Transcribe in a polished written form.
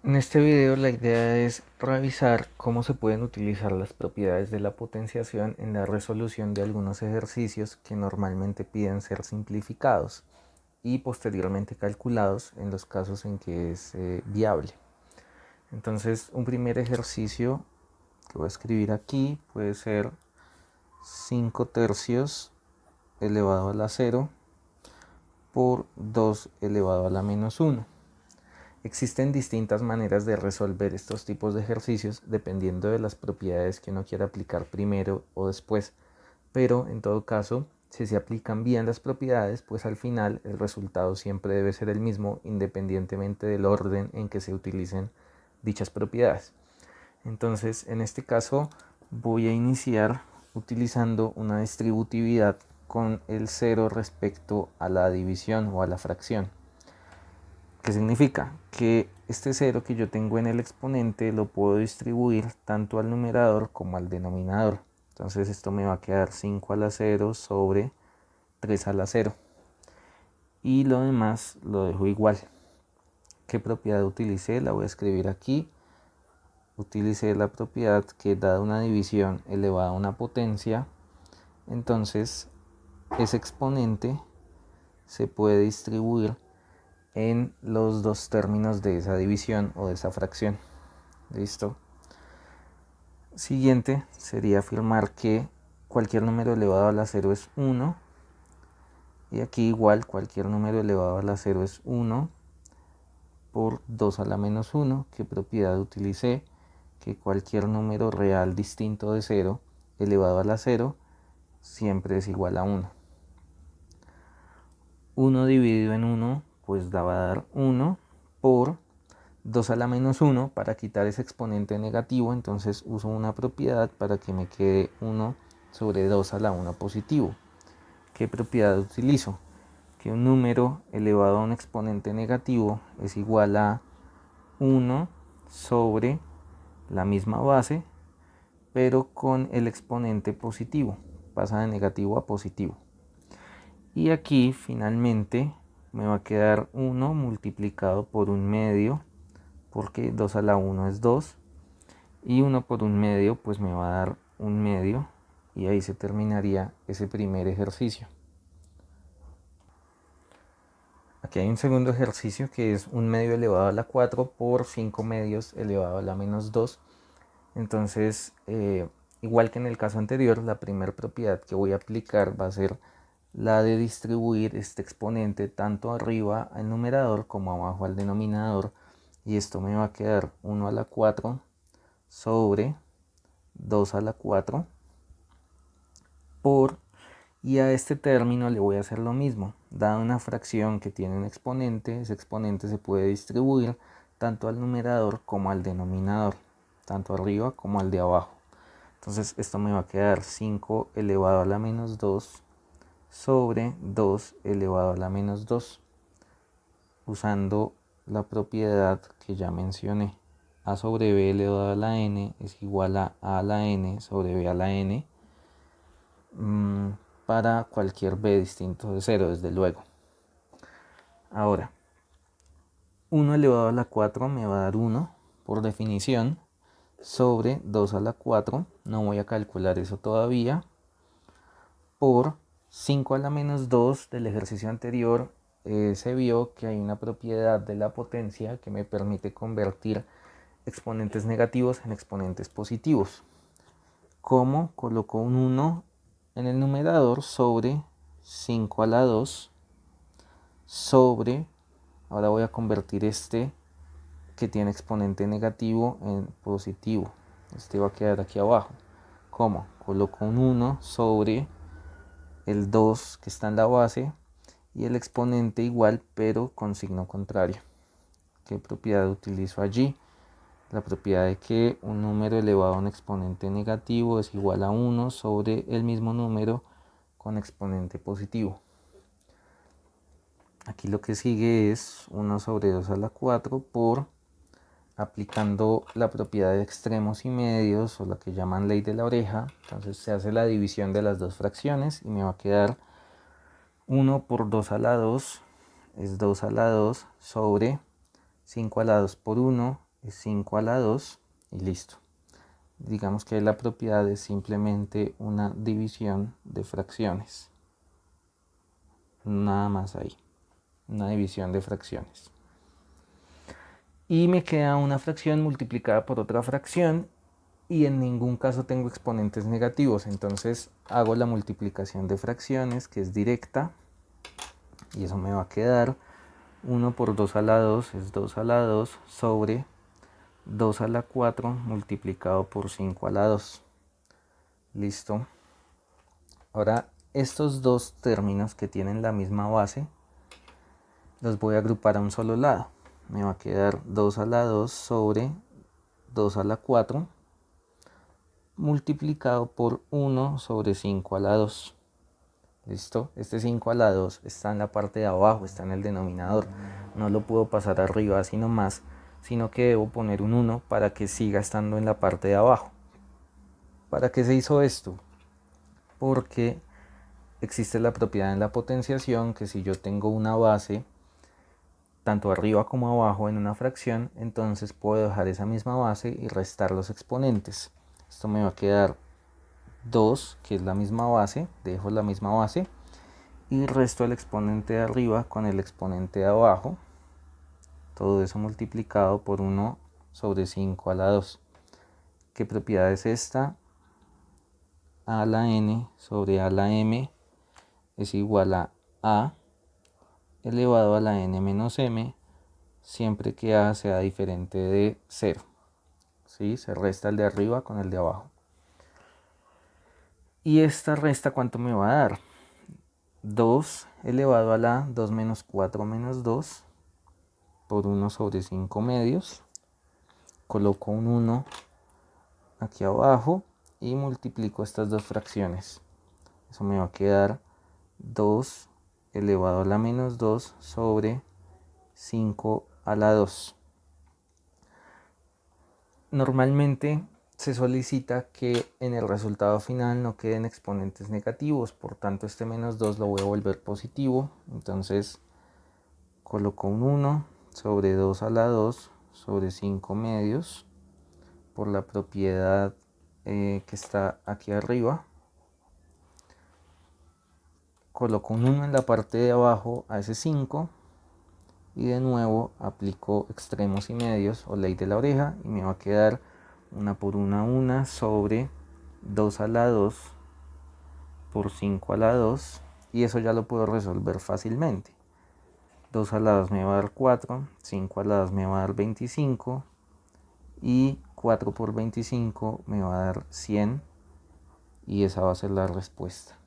En este video la idea es revisar cómo se pueden utilizar las propiedades de la potenciación en la resolución de algunos ejercicios que normalmente piden ser simplificados y posteriormente calculados en los casos en que es viable. Entonces, un primer ejercicio que voy a escribir aquí puede ser 5 tercios elevado a la 0 por 2 elevado a la menos 1. Existen distintas maneras de resolver estos tipos de ejercicios dependiendo de las propiedades que uno quiera aplicar primero o después, pero en todo caso, si se aplican bien las propiedades, pues al final el resultado siempre debe ser el mismo independientemente del orden en que se utilicen dichas propiedades. Entonces, en este caso voy a iniciar utilizando una distributividad con el 0 respecto a la división o a la fracción. ¿Qué significa? Que este 0 que yo tengo en el exponente lo puedo distribuir tanto al numerador como al denominador. Entonces esto me va a quedar 5 a la 0 sobre 3 a la 0. Y lo demás lo dejo igual. ¿Qué propiedad utilicé? La voy a escribir aquí. Utilicé la propiedad que dada una división elevada a una potencia, entonces ese exponente se puede distribuir en los dos términos de esa división o de esa fracción. ¿Listo? Siguiente sería afirmar que cualquier número elevado a la 0 es 1. Y aquí igual cualquier número elevado a la 0 es 1 por 2 a la menos 1. ¿Qué propiedad utilicé? Que cualquier número real distinto de 0 elevado a la 0 siempre es igual a 1. 1 dividido en 1 pues va a dar 1 por 2 a la menos 1 para quitar ese exponente negativo, entonces uso una propiedad para que me quede 1 sobre 2 a la 1 positivo. ¿Qué propiedad utilizo? Que un número elevado a un exponente negativo es igual a 1 sobre la misma base, pero con el exponente positivo, pasa de negativo a positivo. Y aquí finalmente me va a quedar 1 multiplicado por un medio, porque 2 a la 1 es 2, y 1 por un medio pues me va a dar un medio, y ahí se terminaría ese primer ejercicio. Aquí hay un segundo ejercicio que es un medio elevado a la 4 por 5 medios elevado a la menos 2. Entonces, igual que en el caso anterior, la primera propiedad que voy a aplicar va a ser la de distribuir este exponente tanto arriba al numerador como abajo al denominador. Y esto me va a quedar 1 a la 4 sobre 2 a la 4 por, y a este término le voy a hacer lo mismo. Dada una fracción que tiene un exponente, ese exponente se puede distribuir tanto al numerador como al denominador, tanto arriba como al de abajo. Entonces esto me va a quedar 5 elevado a la menos 2 sobre 2 elevado a la menos 2, usando la propiedad que ya mencioné. A sobre b elevado a la n es igual a la n sobre b a la n, para cualquier b distinto de 0, desde luego. Ahora, 1 elevado a la 4 me va a dar 1, por definición, sobre 2 a la 4, no voy a calcular eso todavía, por 5 a la menos 2 del ejercicio anterior. Se vio que hay una propiedad de la potencia que me permite convertir exponentes negativos en exponentes positivos. ¿Cómo? Coloco un 1 en el numerador sobre 5 a la 2 sobre, ahora voy a convertir este que tiene exponente negativo en positivo. Este va a quedar aquí abajo. ¿Cómo? Coloco un 1 sobre el 2 que está en la base y el exponente igual pero con signo contrario. ¿Qué propiedad utilizo allí? La propiedad de que un número elevado a un exponente negativo es igual a 1 sobre el mismo número con exponente positivo. Aquí lo que sigue es 1 sobre 2 a la 4 por, aplicando la propiedad de extremos y medios, o la que llaman ley de la oreja. Entonces se hace la división de las dos fracciones y me va a quedar 1 por 2 a la 2 es 2 a la 2 sobre 5 a la 2 por 1 es 5 a la 2 y listo. Digamos que la propiedad es simplemente una división de fracciones. Nada más ahí. Una división de fracciones. Y me queda una fracción multiplicada por otra fracción y en ningún caso tengo exponentes negativos. Entonces hago la multiplicación de fracciones, que es directa, y eso me va a quedar 1 por 2 a la 2 es 2 a la 2 sobre 2 a la 4 multiplicado por 5 a la 2. Listo. Ahora estos dos términos que tienen la misma base los voy a agrupar a un solo lado. Me va a quedar 2 a la 2 sobre 2 a la 4 multiplicado por 1 sobre 5 a la 2. ¿Listo? Este 5 a la 2 está en la parte de abajo, está en el denominador. No lo puedo pasar arriba así nomás, sino que debo poner un 1 para que siga estando en la parte de abajo. ¿Para qué se hizo esto? Porque existe la propiedad en la potenciación que si yo tengo una base tanto arriba como abajo en una fracción, entonces puedo dejar esa misma base y restar los exponentes. Esto me va a quedar 2, que es la misma base, dejo la misma base y resto el exponente de arriba con el exponente de abajo, todo eso multiplicado por 1 sobre 5 a la 2. ¿Qué propiedad es esta? A a la n sobre a a la m es igual a elevado a la n menos m, siempre que a sea diferente de 0. ¿Sí? Se resta el de arriba con el de abajo. ¿Y esta resta cuánto me va a dar? 2 elevado a la 2 menos 4 menos 2 por 1 sobre 5 medios. Coloco un 1 aquí abajo y multiplico estas dos fracciones. Eso me va a quedar 2 elevado a la menos 2 sobre 5 a la 2. Normalmente se solicita que en el resultado final no queden exponentes negativos, por tanto este menos 2 lo voy a volver positivo. Entonces coloco un 1 sobre 2 a la 2 sobre 5 medios por la propiedad que está aquí arriba. Coloco un 1 en la parte de abajo a ese 5 y de nuevo aplico extremos y medios o ley de la oreja y me va a quedar 1 por 1 sobre 2 a la 2 por 5 a la 2 y eso ya lo puedo resolver fácilmente. 2 a la 2 me va a dar 4, 5 a la 2 me va a dar 25 y 4 por 25 me va a dar 100 y esa va a ser la respuesta.